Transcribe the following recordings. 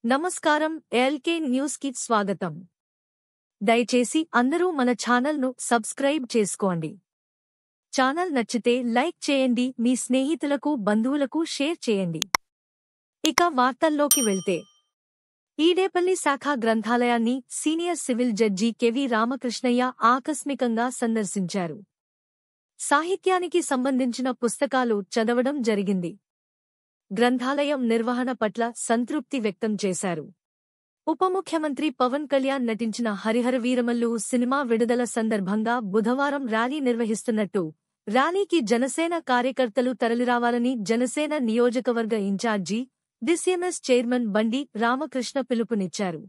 నమస్కారం. LK news కి స్వాగతం. దయచేసి అందరూ మన ఛానల్ను సబ్స్క్రైబ్ చేసుకోండి. ఛానల్ నచ్చితే లైక్ చేయండి, మీ స్నేహితులకు బంధువులకు షేర్ చేయండి. ఇక వార్తల్లోకి వెళ్తే, ఈడేపల్లి శాఖ గ్రంథాలయాన్ని senior civil judge KV Ramakrishnaiah ఆకస్మికంగా సందర్శించారు. సాహిత్యానికి సంబంధించిన పుస్తకాలు చదవడం జరిగింది. గ్రంథాలయం నిర్వహణ పట్ల సంతృప్తి వ్యక్తం చేశారు. ఉప ముఖ్యమంత్రి పవన్ కళ్యాణ్ నటించిన హరిహర వీరమల్లు సినిమా విడుదల సందర్భంగా బుధవారం ర్యాలీ నిర్వహిస్తున్నట్టు, ర్యాలీకి జనసేన కార్యకర్తలు తరలిరావాలని జనసేన నియోజకవర్గ ఇన్ఛార్జి, డిసిఎంఎస్ చైర్మన్ బండి రామకృష్ణ పిలుపునిచ్చారు.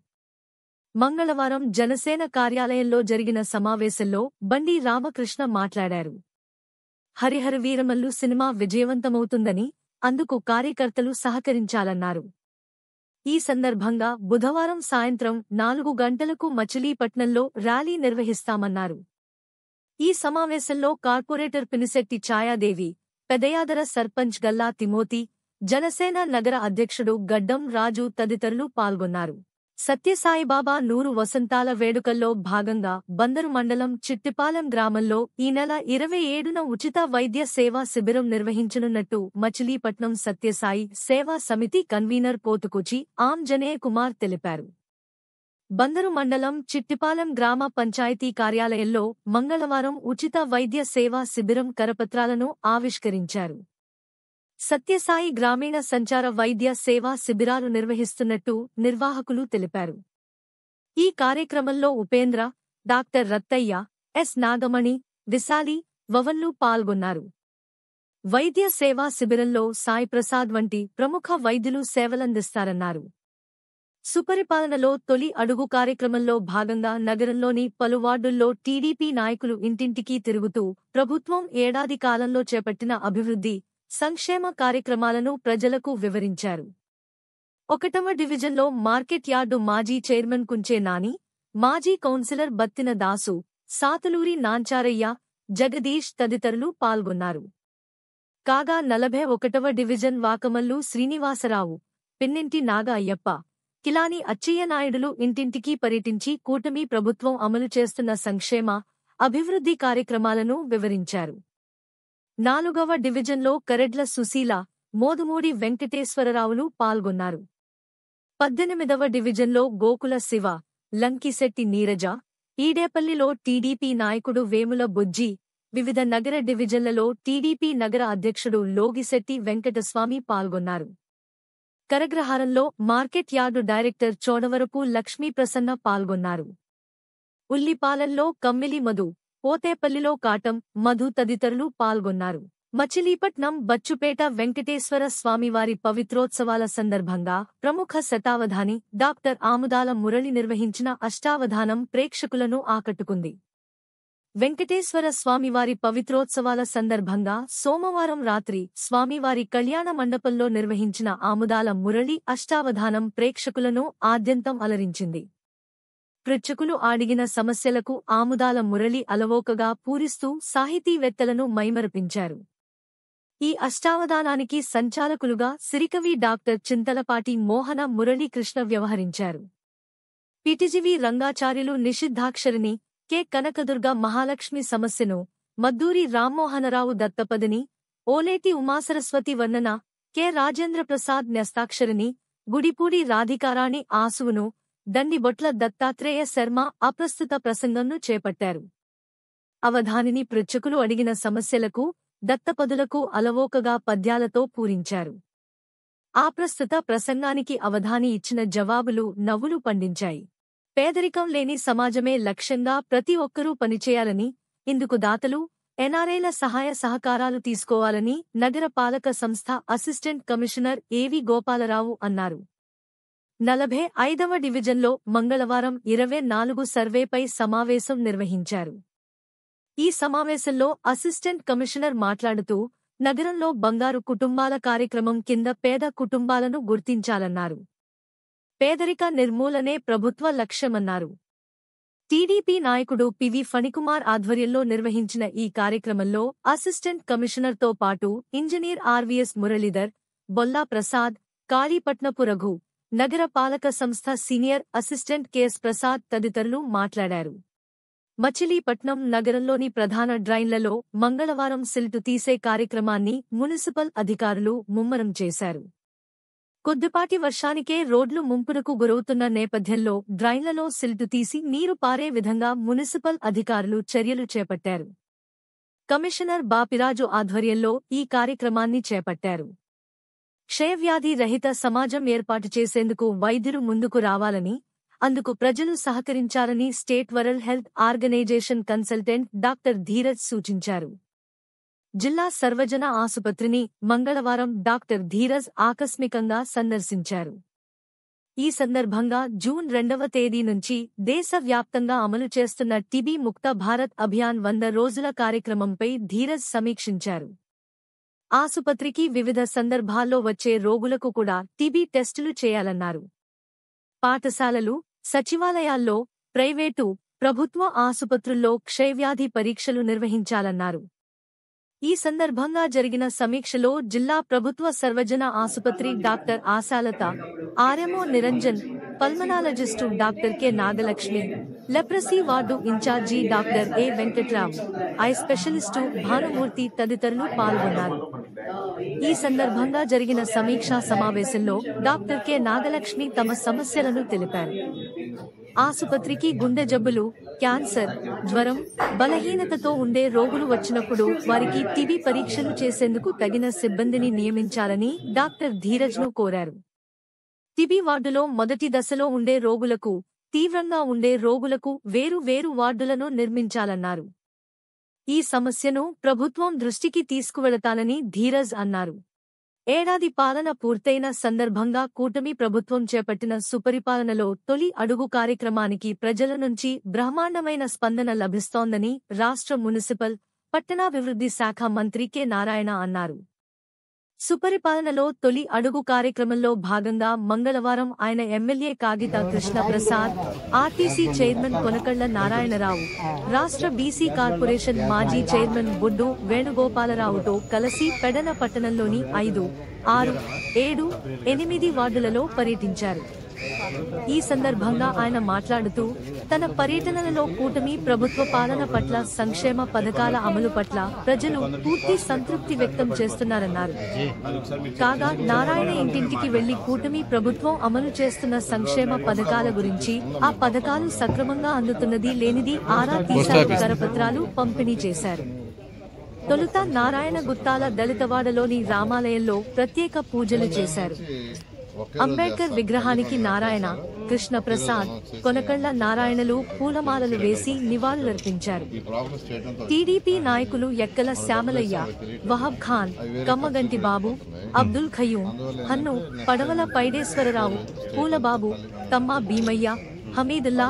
మంగళవారం జనసేన కార్యాలయంలో జరిగిన సమావేశంలో బండి రామకృష్ణ మాట్లాడారు. హరిహర వీరమల్లు సినిమా విజయవంతమవుతుందని, అందుకు కార్యకర్తలు సహకరించాలన్నారు. ఈ సందర్భంగా బుధవారం సాయంత్రం 4 గంటలకు మచిలీపట్నంలో ర్యాలీ నిర్వహిస్తామన్నారు. ఈ సమావేశంలో కార్పొరేటర్ పినిశెట్టి ఛాయాదేవి, పెదయాదర సర్పంచ్ గల్లా తిమోతి, జనసేన నగర అధ్యక్షుడు గడ్డం రాజు తదితరులు పాల్గొన్నారు. సత్యసాయిబాబా 100 వసంతాల వేడుకల్లో భాగంగా బందరు మండలం చిట్టిపాలెం గ్రామంలో ఈ నెల 27న ఉచిత వైద్య సేవా శిబిరం నిర్వహించనున్నట్టు మచిలీపట్నం సత్యసాయి సేవా సమితి కన్వీనర్ పోతుకూచి ఆంజనేయ కుమార్ తెలిపారు. బందరు మండలం చిట్టిపాలెం గ్రామ పంచాయతీ కార్యాలయంలో మంగళవారం ఉచిత వైద్య సేవా శిబిరం కరపత్రాలను ఆవిష్కరించారు. సత్యసాయి గ్రామీణ సంచార వైద్య సేవా శిబిరాలు నిర్వహిస్తున్నట్టు నిర్వాహకులు తెలిపారు. ఈ కార్యక్రమంలో ఉపేంద్ర, డాక్టర్ రత్తయ్య, ఎస్ నాగమణి, విశాలి, వవన్లు పాల్గొన్నారు. వైద్య సేవా శిబిరంలో సాయి ప్రసాద్ వంటి ప్రముఖ వైద్యులు సేవలందిస్తారన్నారు. సుపరిపాలనలో తొలి అడుగు కార్యక్రమంలో భాగంగా నగరంలోని పలు వార్డుల్లో టీడీపీ నాయకులు ఇంటింటికీ తిరుగుతూ ప్రభుత్వం ఏడాది కాలంలో చేపట్టిన అభివృద్ధి, సంక్షేమ కార్యక్రమాలను ప్రజలకు వివరించారు. 1వ డివిజన్లో మార్కెట్ యార్డు మాజీ చైర్మన్ కుంచే నాని, మాజీ కౌన్సిలర్ బత్తిన దాసు, సాతులూరి నాంచారయ్య, జగదీష్ తదితరులు పాల్గొన్నారు. కాగా 41వ డివిజన్ వాకమల్లు శ్రీనివాసరావు, పిన్నింటి నాగ అయ్యప్ప, కిలాని అచ్చయ్యనాయుడులు ఇంటింటికీ పర్యటించి కూటమి ప్రభుత్వం అమలు చేస్తున్న సంక్షేమ, అభివృద్ధి కార్యక్రమాలను వివరించారు. 4వ డివిజన్లో కరెడ్ల సుశీల, మోదుమూడి వెంకటేశ్వరరావులు పాల్గొన్నారు. 18వ డివిజన్లో గోకుల శివ, లంకిశెట్టి నీరజ, ఈడేపల్లిలో టీడీపీ నాయకుడు వేముల బుజ్జి, వివిధ నగర డివిజన్లలో టీడీపీ నగర అధ్యక్షుడు లోగిశెట్టి వెంకటస్వామి పాల్గొన్నారు. కరగ్రహారంలో market yard director Chodavarapu Lakshmiprasanna పాల్గొన్నారు. ఉల్లిపాలెంలో కమ్మిలి మధు, పోతేపల్లిలో కాటం మధు తదితరులు పాల్గొన్నారు. మచిలీపట్నం బచ్చుపేట వెంకటేశ్వర స్వామివారి పవిత్రోత్సవాల సందర్భంగా ప్రముఖ శతావధాని డాక్టర్ ఆముదాల మురళి నిర్వహించిన అష్టావధానం ప్రేక్షకులను ఆకట్టుకుంది. వెంకటేశ్వర స్వామివారి పవిత్రోత్సవాల సందర్భంగా సోమవారం రాత్రి స్వామివారి కళ్యాణ మండపంలో నిర్వహించిన ఆముదాల మురళి అష్టావధానం ప్రేక్షకులను ఆద్యంతం అలరించింది. ప్రేక్షకులు అడిగిన సమస్యలకు ఆముదాల మురళి అలవోకగా పూరిస్తూ సాహితీవేత్తలను మైమరపించారు. ఈ అష్టావధానానికి సంచాలకులుగా సిరికవి డాక్టర్ చింతలపాటి మోహన మురళీకృష్ణ వ్యవహరించారు. పిటిజివి రంగాచార్యులు నిషిద్ధాక్షరిని, కె కనకదుర్గ మహాలక్ష్మి సమస్యను, మద్దూరి రామ్మోహనరావు దత్తపదిని, ఓలేటి ఉమాసరస్వతి వర్ణన, కె రాజేంద్రప్రసాద్ న్యస్తాక్షరిని, గుడిపూడి రాధికారాణి ఆసువును, దండిబొట్ల దత్తాత్రేయ శర్మ అప్రస్తుత ప్రసంగంను చేపట్టారు. అవధానిని ప్రేక్షకులు అడిగిన సమస్యలకు, దత్తపదులకు అలవోకగా పద్యాలతో పూరించారు. అప్రస్తుత ప్రసంగానికి అవధాని ఇచ్చిన జవాబులు నవ్వులు పండించాయి. పేదరికం లేని సమాజమే లక్ష్యంగా ప్రతి ఒక్కరూ పనిచేయాలని, ఇందుకు దాతలు, ఎన్ఆర్ఐల సహాయ సహకారాలు తీసుకోవాలని నగర పాలక సంస్థ అసిస్టెంట్ కమిషనర్ ఏవి గోపాలరావు అన్నారు. 45వ డివిజన్లో మంగళవారం 24 సర్వేపై సమావేశం నిర్వహించారు. ఈ సమావేశంలో అసిస్టెంట్ కమిషనర్ మాట్లాడుతూ, నగరంలో బంగారు కుటుంబాల కార్యక్రమం కింద పేద కుటుంబాలను గుర్తించాలన్నారు. పేదరిక నిర్మూలనే ప్రభుత్వ లక్ష్యమన్నారు. టీడీపీ నాయకుడు పివి ఫణికుమార్ ఆధ్వర్యంలో నిర్వహించిన ఈ కార్యక్రమంలో అసిస్టెంట్ కమిషనర్తో పాటు ఇంజనీర్ ఆర్వీఎస్ మురళీధర్, బొల్లా ప్రసాద్, కాళీపట్నపు రఘు, నగర పాలక సంస్థ సీనియర్ అసిస్టెంట్ కెఎస్ ప్రసాద్ తదితరులు మాట్లాడారు. మచిలీపట్నం నగరంలోని ప్రధాన డ్రైన్లలో మంగళవారం సిల్టు తీసే కార్యక్రమాన్ని మున్సిపల్ అధికారులు ముమ్మరం చేశారు. కొద్దిపాటి వర్షానికే రోడ్లు ముంపునకు గురవుతున్న నేపథ్యంలో డ్రైన్లలో సిల్టు తీసి నీరు పారే విధంగా మున్సిపల్ అధికారులు చర్యలు చేపట్టారు. కమిషనర్ బాపిరాజు ఆధ్వర్యంలో ఈ కార్యక్రమాన్ని చేపట్టారు. క్షయవ్యాధి రహిత సమాజం ఏర్పాటు చేసేందుకు వైద్యులు ముందుకు రావాలని, అందుకు ప్రజలు సహకరించాలని state world health organisation consultant doctor Dheeraj సూచించారు. జిల్లా సర్వజన ఆసుపత్రిని మంగళవారం డాక్టర్ ధీరజ్ ఆకస్మికంగా సందర్శించారు. ఈ సందర్భంగా జూన్ 2వ తేదీ నుంచి దేశవ్యాప్తంగా అమలు చేస్తున్న టీబీ ముక్త భారత్ అభియాన్ 100 రోజుల కార్యక్రమంపై ధీరజ్ సమీక్షించారు. ఆసుపత్రికి వివిధ సందర్భాల్లో వచ్చే రోగులకు కూడా టీబీ టెస్టులు చేయాలన్నారు. పాఠశాలలు, సచివాలయాల్లో, ప్రైవేటు, ప్రభుత్వ ఆసుపత్రుల్లో క్షయవ్యాధి పరీక్షలు నిర్వహించాలన్నారు. ఈ సందర్భంగా జరిగిన సమీక్షలో జిల్లా ప్రభుత్వ సర్వజన ఆసుపత్రి doctor Ashalatha, RMO Niranjan, pulmonologist doctor K Nagalakshmi, leprosy ward in charge doctor A Venkatram, eye specialist Bhanumurthy తదితరులు పాల్గొన్నారు. ఈ సందర్భంగా జరిగిన సమీక్షా సమావేశంలో డాక్టర్ కె నాగలక్ష్మి తమ సమస్యలను తెలిపారు. ఆసుపత్రికి గుండె జబ్బులు, క్యాన్సర్, జ్వరం, బలహీనతతో ఉండే రోగులు వచ్చినప్పుడు వారికి టీబీ పరీక్షలు చేసేందుకు తగిన సిబ్బందిని నియమించాలని డాక్టర్ ధీరజ్ను కోరారు. టీబీ వార్డులో మొదటి దశలో ఉండే రోగులకు, తీవ్రంగా ఉండే రోగులకు వేరు వేరు వార్డులను నిర్మించాలన్నారు. ఈ సమస్యను ప్రభుత్వం దృష్టికి తీసుకువెళతానని ధీరజ్ అన్నారు. ఏడాది పాలన పూర్తయిన సందర్భంగా కూటమి ప్రభుత్వం చేపట్టిన సుపరిపాలనలో తొలి అడుగు కార్యక్రమానికి ప్రజల నుంచి బ్రహ్మాండమైన స్పందన లభిస్తోందని రాష్ట్ర మున్సిపల్, పట్టణాభివృద్ధి శాఖ మంత్రి కె నారాయణ అన్నారు. సుపరిపాలనలో తొలి అడుగు కార్యక్రమంలో భాగంగా మంగళవారం ఆయన ఎమ్మెల్యే కాగిత కృష్ణ ప్రసాద్, ఆర్టీసీ చైర్మన్ కొనకళ్ల నారాయణరావు, రాష్ట్ర బీసీ కార్పొరేషన్ మాజీ చైర్మన్ బొడ్డు వేణుగోపాలరావుతో కలిసి పెడన పట్టణంలోని 5, 6, 7, 8 వార్డులలో పర్యటించారు. ఈ సందర్భంగా ఆయన మాట్లాడుతూ తన పర్యటనలలో కూటమి ప్రభుత్వ పాలన పట్ల, సంక్షేమ పథకాల అమలు పట్ల ప్రజలు పూర్తి సంతృప్తి వ్యక్తం చేస్తున్నారన్నారు. కాగా నారాయణ ఇంటింటికి వెళ్లి కూటమి ప్రభుత్వం అమలు చేస్తున్న సంక్షేమ పథకాల గురించి, ఆ పథకాలు సక్రమంగా అందుతున్నది లేనిది ఆరా తీశారు. కరపత్రాలు పంపిణీ చేశారు. తొలుత నారాయణ గుత్తాల దళితవాడలోని రామాలయంలో ప్రత్యేక పూజలు చేశారు. అంబేడ్కర్ విగ్రహానికి నారాయణ, కృష్ణప్రసాద్, కొనకళ్ల నారాయణలు పూలమాలలు వేసి నివాళులర్పించారు. టీడీపీ నాయకులు ఎక్కల శ్యామలయ్య, వహబ్ ఖాన్, కమ్మగంటి బాబు, అబ్దుల్ ఖయూం, హన్ను, పడవల పైడేశ్వరరావు, పూలబాబు, తమ్మా భీమయ్య, హమీదుల్లా,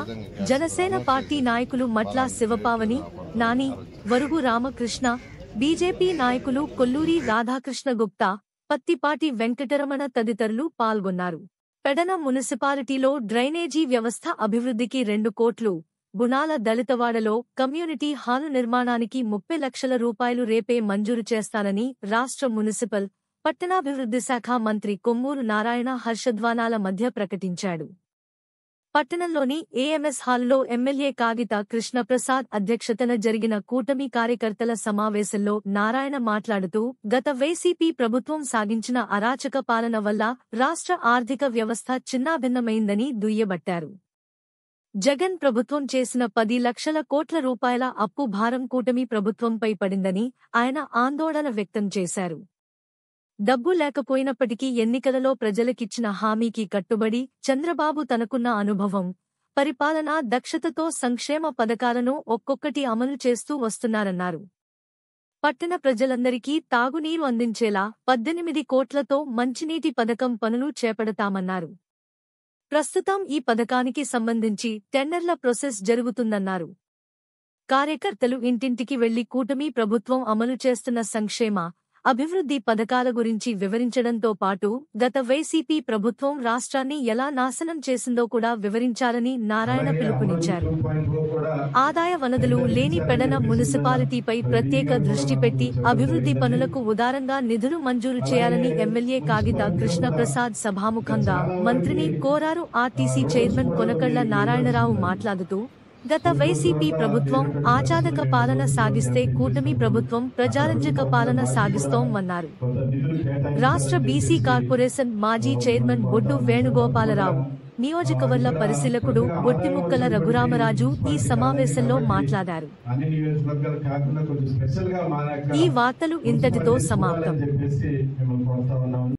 జనసేన పార్టీ నాయకులు మట్ల శివపావని, నాని, వరుగు రామకృష్ణ, బీజేపీ నాయకులు కొల్లూరి రాధాకృష్ణ గుప్తా, పత్తిపాటి వెంకటరమణ తదితరులు పాల్గొన్నారు. పెడన మున్సిపాలిటీలో డ్రైనేజీ వ్యవస్థ అభివృద్ధికి 2 కోట్లు, గుణాల దళితవాడలో కమ్యూనిటీ హాలు నిర్మాణానికి 30 లక్షల రూపాయలు రేపే మంజూరు చేస్తానని రాష్ట్ర మున్సిపల్, పట్టణాభివృద్ధి శాఖ మంత్రి కొమ్మూరు నారాయణ హర్షధ్వానాల మధ్య ప్రకటించాడు. పట్టణంలోని ఏఎంఎస్ హాలులో ఎమ్మెల్యే కాగిత కృష్ణప్రసాద్ అధ్యక్షతన జరిగిన కూటమి కార్యకర్తల సమావేశంలో నారాయణ మాట్లాడుతూ గత వైసీపీ ప్రభుత్వం సాగించిన అరాచక పాలన వల్ల రాష్ట్ర ఆర్థిక వ్యవస్థ చిన్నాభిన్నమైందని దుయ్యబట్టారు. జగన్ ప్రభుత్వం చేసిన 10 లక్షల కోట్ల రూపాయల అప్పు భారం కూటమి ప్రభుత్వంపై పడిందని ఆయన ఆందోళన వ్యక్తం చేశారు. డబ్బు లేకపోయినప్పటికీ ఎన్నికలలో ప్రజలకిచ్చిన హామీకి కట్టుబడి చంద్రబాబు తనకున్న అనుభవం, పరిపాలనా దక్షతతో సంక్షేమ పథకాలను ఒక్కొక్కటి అమలు చేస్తూ వస్తున్నారన్నారు. పట్టణ ప్రజలందరికీ తాగునీరు అందించేలా 18 కోట్లతో మంచినీటి పథకం పనులు చేపడతామన్నారు. ప్రస్తుతం ఈ పథకానికి సంబంధించి టెండర్ల ప్రాసెస్ జరుగుతుందన్నారు. కార్యకర్తలు ఇంటింటికి వెళ్లి కూటమి ప్రభుత్వం అమలు చేస్తున్న సంక్షేమ, అభివృద్ధి పథకాల గురించి వివరించడంతో పాటు గత వైసీపీ ప్రభుత్వం రాష్ట్రాన్ని ఎలా నాశనం చేసిందో కూడా వివరించాలని నారాయణ పిలుపునిచ్చారు. ఆదాయ వనరులు లేని పెడన మున్సిపాలిటీపై ప్రత్యేక దృష్టి పెట్టి అభివృద్ధి పనులకు ఉదారంగా నిధులు మంజూరు చేయాలని ఎమ్మెల్యే కాగిత కృష్ణప్రసాద్ సభాముఖంగా మంత్రిని కోరారు. ఆర్టీసీ చైర్మన్ కొనకళ్ల నారాయణరావు మాట్లాడుతూ, గత వైసీపీ ప్రభుత్వం ఆచాదక పాలన సాగిస్తే కూటమి ప్రభుత్వం ప్రజారంజక పాలన సాగిస్తోందన్నారు. రాష్ట్ర బీసీ కార్పొరేషన్ మాజీ చైర్మన్ బొడ్డు వేణుగోపాలరావు, నియోజకవర్గ పరిశీలకుడు బొట్టిముక్కల రఘురామరాజు ఈ సమావేశంలో మాట్లాడారు. ఈ వార్తలు ఇంతటితో సమాప్తం.